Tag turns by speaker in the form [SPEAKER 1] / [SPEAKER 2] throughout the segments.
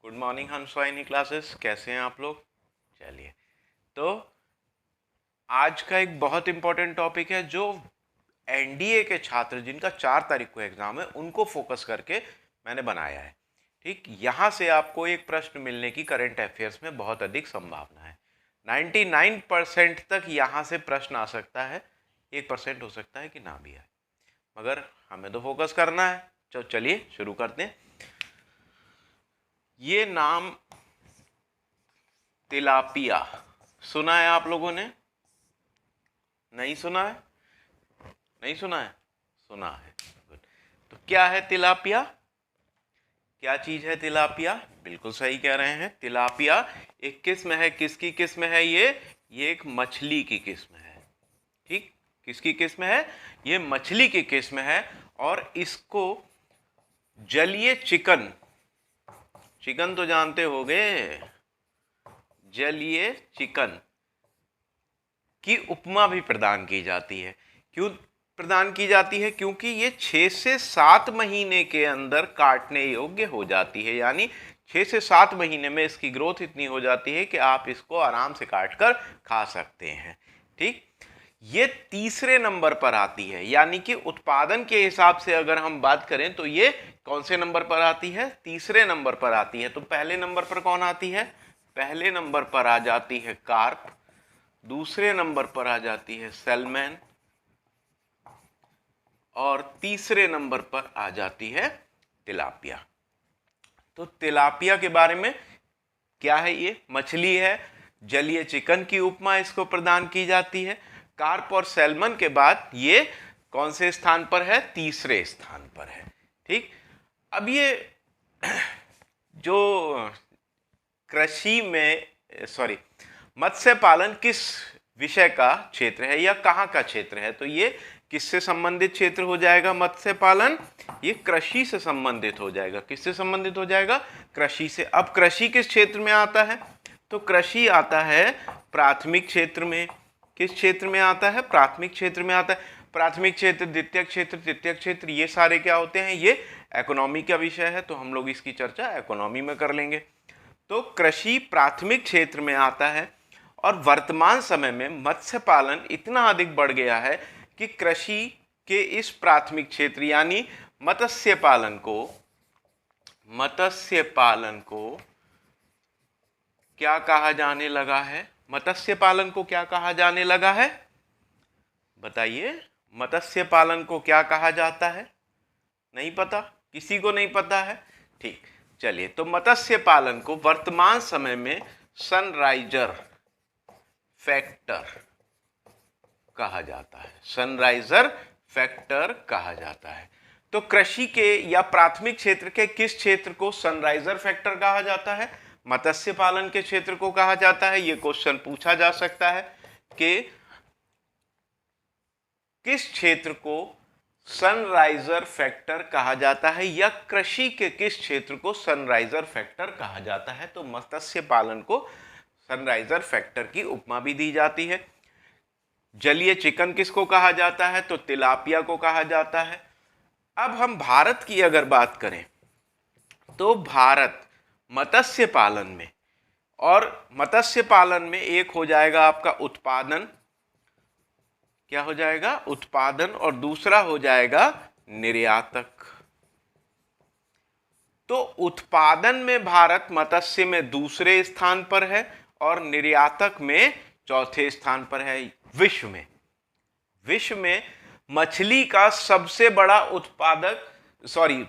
[SPEAKER 1] Good morning हंसवाहिनी classes, कैसे हैं आप लोग। चलिए, तो आज का एक बहुत इंपॉर्टेंट टॉपिक है जो एनडीए के छात्र जिनका 4 तारीख को एग्जाम है उनको फोकस करके मैंने बनाया है। ठीक, यहाँ से आपको एक प्रश्न मिलने की करंट अफेयर्स में बहुत अधिक संभावना है। 99% तक यहाँ से प्रश्न आ सकता है, 1% हो सकता है कि ना भी आए, मगर हमें तो फोकस करना है। तो चलिए शुरू करते हैं। ये नाम तिलापिया सुना है आप लोगों ने? नहीं सुना है? नहीं सुना है? सुना है। गुड। तो क्या है तिलापिया? क्या चीज है तिलापिया? बिल्कुल सही कह रहे हैं, तिलापिया एक किस्म है। किसकी किस्म है ये एक मछली की किस्म है। ठीक, किसकी किस्म है? ये मछली की किस्म है। और इसको जलीय चिकन, चिकन तो जानते होगे, जलीय चिकन की उपमा भी प्रदान की जाती है। क्यों प्रदान की जाती है? क्योंकि ये 6 से 7 महीने के अंदर काटने योग्य हो जाती है। यानी 6 से 7 महीने में इसकी ग्रोथ इतनी हो जाती है कि आप इसको आराम से काटकर खा सकते हैं। ठीक, ये तीसरे नंबर पर आती है। यानी कि उत्पादन के हिसाब से अगर हम बात करें तो ये कौन से नंबर पर आती है? तीसरे नंबर पर आती है। तो पहले नंबर पर कौन आती है? पहले नंबर पर आ जाती है कार्प, दूसरे नंबर पर आ जाती है सैल्मन, और तीसरे नंबर पर आ जाती है तिलापिया। तो तिलापिया के बारे में क्या है? ये मछली है, जलीय चिकन की उपमा इसको प्रदान की जाती है। कार्प और सैल्मन के बाद ये कौन से स्थान पर है? तीसरे स्थान पर है। ठीक, अब ये जो कृषि में मत्स्य पालन किस विषय का क्षेत्र है या कहाँ का क्षेत्र है? तो ये किससे संबंधित क्षेत्र हो जाएगा? मत्स्य पालन ये कृषि से संबंधित हो जाएगा। किससे संबंधित हो जाएगा? कृषि से। अब कृषि किस क्षेत्र में आता है? तो कृषि आता है प्राथमिक क्षेत्र में। किस क्षेत्र में आता है? प्राथमिक क्षेत्र में आता है। प्राथमिक क्षेत्र, द्वितीयक क्षेत्र, तृतीयक क्षेत्र, ये सारे क्या होते हैं? ये इकोनॉमी का विषय है, तो हम लोग इसकी चर्चा इकोनॉमी में कर लेंगे। तो कृषि प्राथमिक क्षेत्र में आता है। और वर्तमान समय में मत्स्य पालन इतना अधिक बढ़ गया है कि कृषि के इस प्राथमिक क्षेत्र यानी मत्स्य पालन को क्या कहा जाने लगा है? मत्स्य पालन को क्या कहा जाने लगा है? बताइए, मत्स्य पालन को क्या कहा जाता है? नहीं पता? किसी को नहीं पता है? ठीक, चलिए, तो मत्स्य पालन को वर्तमान समय में सनराइजर फैक्टर कहा जाता है। सनराइजर फैक्टर कहा जाता है। तो कृषि के या प्राथमिक क्षेत्र के किस क्षेत्र को सनराइजर फैक्टर कहा जाता है? मत्स्य पालन के क्षेत्र को कहा जाता है। यह क्वेश्चन पूछा जा सकता है कि किस क्षेत्र को सनराइजर फैक्टर कहा जाता है या कृषि के किस क्षेत्र को सनराइजर फैक्टर कहा जाता है। तो मत्स्य पालन को सनराइजर फैक्टर की उपमा भी दी जाती है। जलीय चिकन किसको कहा जाता है? तो तिलापिया को कहा जाता है। अब हम भारत की अगर बात करें तो भारत मत्स्य पालन में, और मत्स्य पालन में एक हो जाएगा आपका उत्पादन, क्या हो जाएगा? उत्पादन, और दूसरा हो जाएगा निर्यातक। तो उत्पादन में भारत मत्स्य में दूसरे स्थान पर है और निर्यातक में चौथे स्थान पर है। विश्व में मछली का सबसे बड़ा उत्पादक,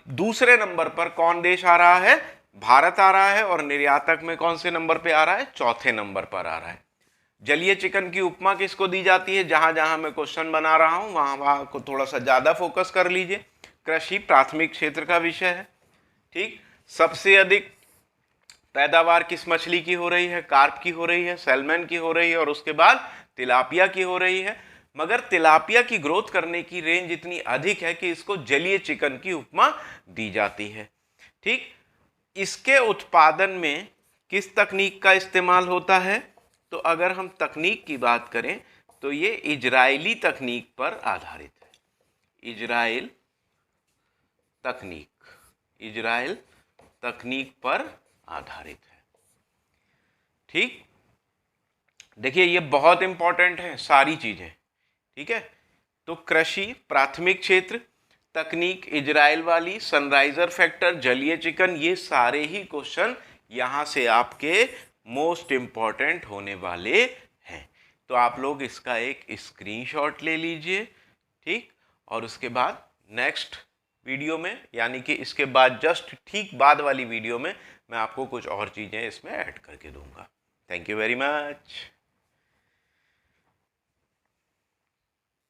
[SPEAKER 1] दूसरे नंबर पर कौन देश आ रहा है? भारत आ रहा है। और निर्यातक में कौन से नंबर पे आ रहा है? चौथे नंबर पर आ रहा है। जलीय चिकन की उपमा किसको दी जाती है? जहां जहां मैं क्वेश्चन बना रहा हूं वहां को थोड़ा सा ज्यादा फोकस कर लीजिए। कृषि प्राथमिक क्षेत्र का विषय है। ठीक, सबसे अधिक पैदावार किस मछली की हो रही है? कार्प की हो रही है, सैल्मन की हो रही है, और उसके बाद तिलापिया की हो रही है। मगर तिलापिया की ग्रोथ करने की रेंज इतनी अधिक है कि इसको जलीय चिकन की उपमा दी जाती है। ठीक, इसके उत्पादन में किस तकनीक का इस्तेमाल होता है? तो अगर हम तकनीक की बात करें तो ये इजरायली तकनीक पर आधारित है। इजराइल तकनीक पर आधारित है। ठीक, देखिए ये बहुत इंपॉर्टेंट है सारी चीजें। ठीक है, तो कृषि, प्राथमिक क्षेत्र, तकनीक, इजराइल वाली, सनराइजर फैक्टर, जलीय चिकन, ये सारे ही क्वेश्चन यहां से आपके मोस्ट इंपॉर्टेंट होने वाले हैं। तो आप लोग इसका एक स्क्रीनशॉट ले लीजिए। ठीक, और उसके बाद नेक्स्ट वीडियो में, यानी कि इसके बाद जस्ट ठीक बाद वाली वीडियो में मैं आपको कुछ और चीजें इसमें ऐड करके दूंगा। Thank you very much.